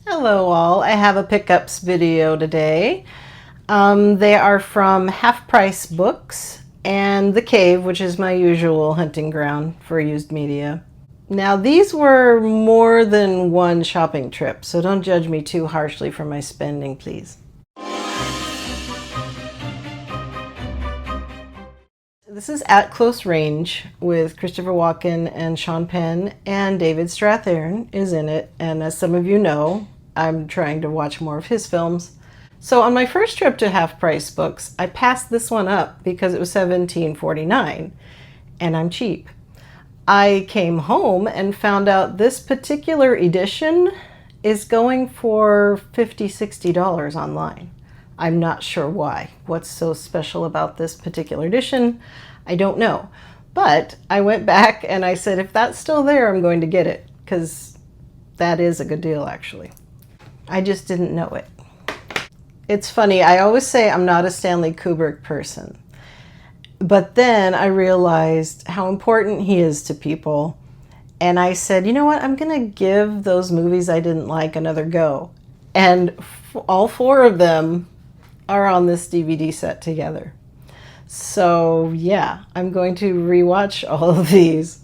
Hello all, I have a pickups video today. They are from Half Price Books and The Cave, which is my usual hunting ground for used media. Now these were more than one shopping trip, so don't judge me too harshly for my spending, please. This is At Close Range with Christopher Walken and Sean Penn, and David Strathairn is in it, and as some of you know, I'm trying to watch more of his films. So on my first trip to Half Price Books, I passed this one up because it was $17.49, and I'm cheap. I came home and found out this particular edition is going for $50, $60 online. I'm not sure why. What's so special about this particular edition? I don't know. But I went back and I said, if that's still there, I'm going to get it, because that is a good deal, actually. I just didn't know it. It's funny, I always say I'm not a Stanley Kubrick person. But then I realized how important he is to people. And I said, you know what, I'm going to give those movies I didn't like another go. And all four of them are on this DVD set together. So yeah, I'm going to rewatch all of these.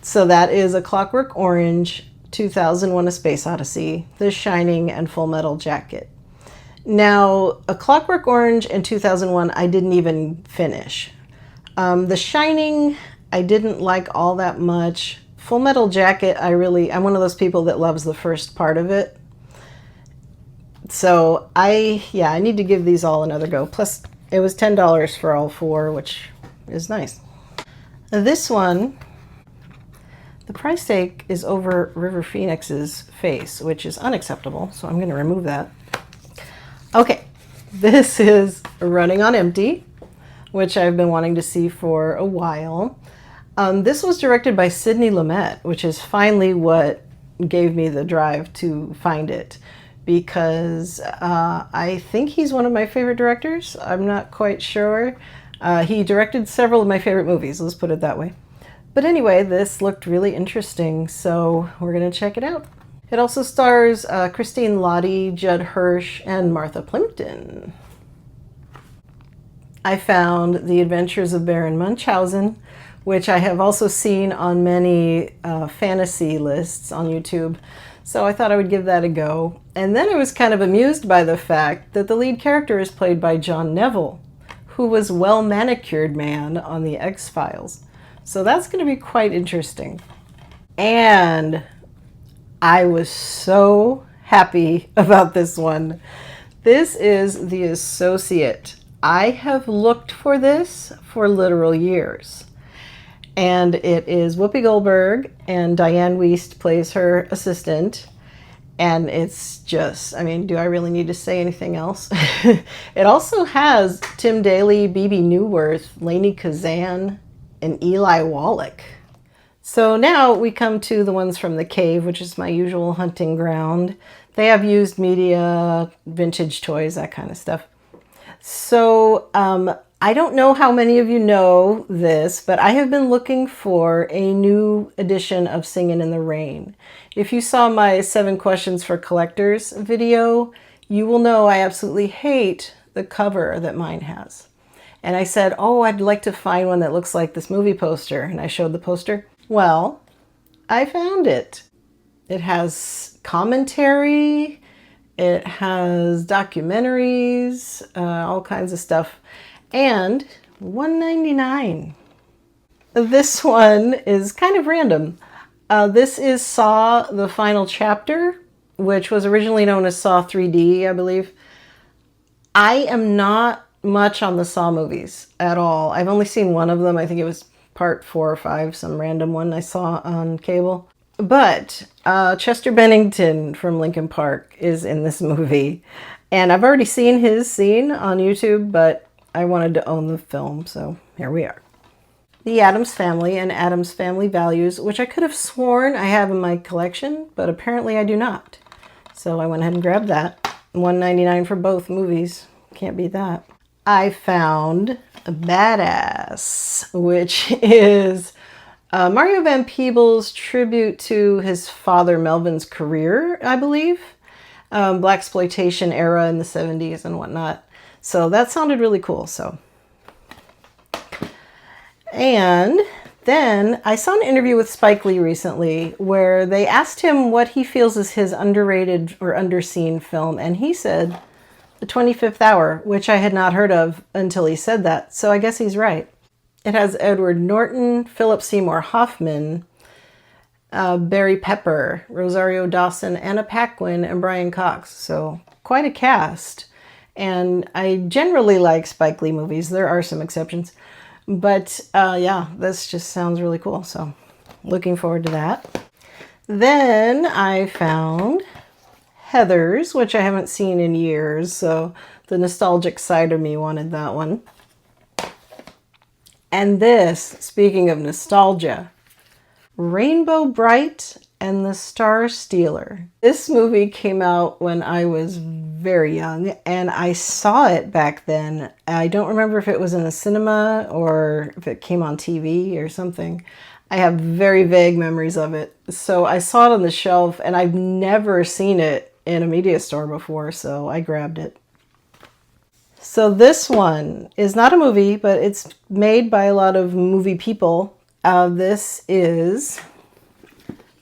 So that is A Clockwork Orange, 2001: A Space Odyssey, The Shining, and Full Metal Jacket. Now, A Clockwork Orange and 2001 I didn't even finish. The Shining I didn't like all that much. Full Metal Jacket, I'm one of those people that loves the first part of it. So I need to give these all another go. Plus, it was $10 for all four, which is nice. This one, the price tag is over River Phoenix's face, which is unacceptable, so I'm going to remove that. Okay, this is Running on Empty, which I've been wanting to see for a while. This was directed by Sidney Lumet, which is finally what gave me the drive to find it, because I think he's one of my favorite directors. I'm not quite sure. He directed several of my favorite movies, let's put it that way. But anyway, this looked really interesting, so we're going to check it out. It also stars Christine Lottie, Judd Hirsch, and Martha Plimpton. I found The Adventures of Baron Munchausen, which I have also seen on many fantasy lists on YouTube. So I thought I would give that a go. And then I was kind of amused by the fact that the lead character is played by John Neville, who was Well-Manicured Man on The X-Files. So that's going to be quite interesting. And I was so happy about this one. This is The Associate. I have looked for this for literal years. And it is Whoopi Goldberg, and Diane Wiest plays her assistant. And it's just, I mean, do I really need to say anything else? It also has Tim Daly, Bebe Neuwirth, Lainey Kazan, and Eli Wallach. So now we come to the ones from The Cave, which is my usual hunting ground. They have used media, vintage toys, that kind of stuff. So I don't know how many of you know this, but I have been looking for a new edition of Singin' in the Rain. If you saw my 7 questions for collectors video, you will know I absolutely hate the cover that mine has. And I said, oh, I'd like to find one that looks like this movie poster. And I showed the poster. Well, I found it. It has commentary, it has documentaries, all kinds of stuff. And $1.99. This one is kind of random. This is Saw: The Final Chapter, which was originally known as Saw 3D, I believe. I am not much on the Saw movies at all. I've only seen one of them. I think it was part 4 or 5, some random one I saw on cable. But Chester Bennington from Linkin Park is in this movie. And I've already seen his scene on YouTube, but I wanted to own the film, so here we are. The Addams Family and Addams Family Values, which I could have sworn I have in my collection, but apparently I do not. So I went ahead and grabbed that. $1.99 for both movies. Can't beat that. I found Badass, which is Mario Van Peebles' tribute to his father Melvin's career, I believe. blaxploitation era in the 70s and whatnot. So that sounded really cool. And then I saw an interview with Spike Lee recently where they asked him what he feels is his underrated or underseen film, and he said The 25th Hour, which I had not heard of until he said that, so I guess he's right. It has Edward Norton, Philip Seymour Hoffman, Barry Pepper, Rosario Dawson, Anna Paquin, and Brian Cox, so quite a cast. And I generally like Spike Lee movies. There are some exceptions. But yeah, this just sounds really cool, so looking forward to that. Then I found Heathers, which I haven't seen in years, so the nostalgic side of me wanted that one. And this, speaking of nostalgia, Rainbow Bright and the Star Stealer. This movie came out when I was very young, and I saw it back then. I don't remember if it was in a cinema or if it came on TV or something. I have very vague memories of it. So I saw it on the shelf, and I've never seen it in a media store before, so I grabbed it. So this one is not a movie, but it's made by a lot of movie people. This is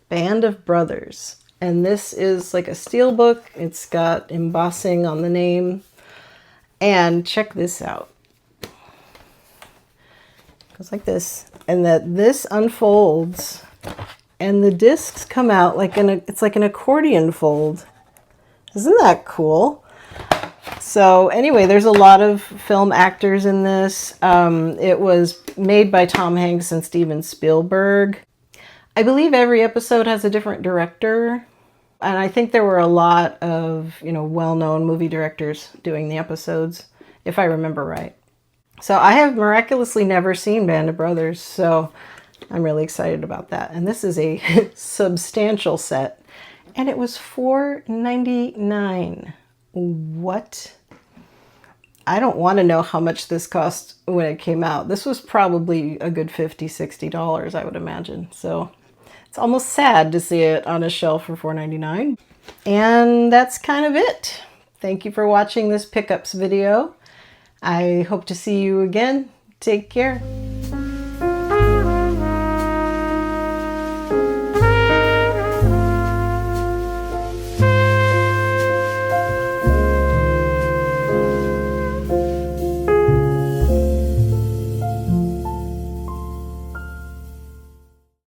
Band of Brothers, and this is like a steel book. It's got embossing on the name, and check this out. It goes like this, and this unfolds, and the discs come out like it's like an accordion fold. Isn't that cool? So anyway, there's a lot of film actors in this. It was made by Tom Hanks and Steven Spielberg. I believe every episode has a different director. And I think there were a lot of, well-known movie directors doing the episodes, if I remember right. So I have miraculously never seen Band of Brothers, so I'm really excited about that. And this is a substantial set. And it was $4.99. What? I don't want to know how much this cost when it came out. This was probably a good $50, $60, I would imagine. So it's almost sad to see it on a shelf for $4.99. And that's kind of it. Thank you for watching this pickups video. I hope to see you again. Take care.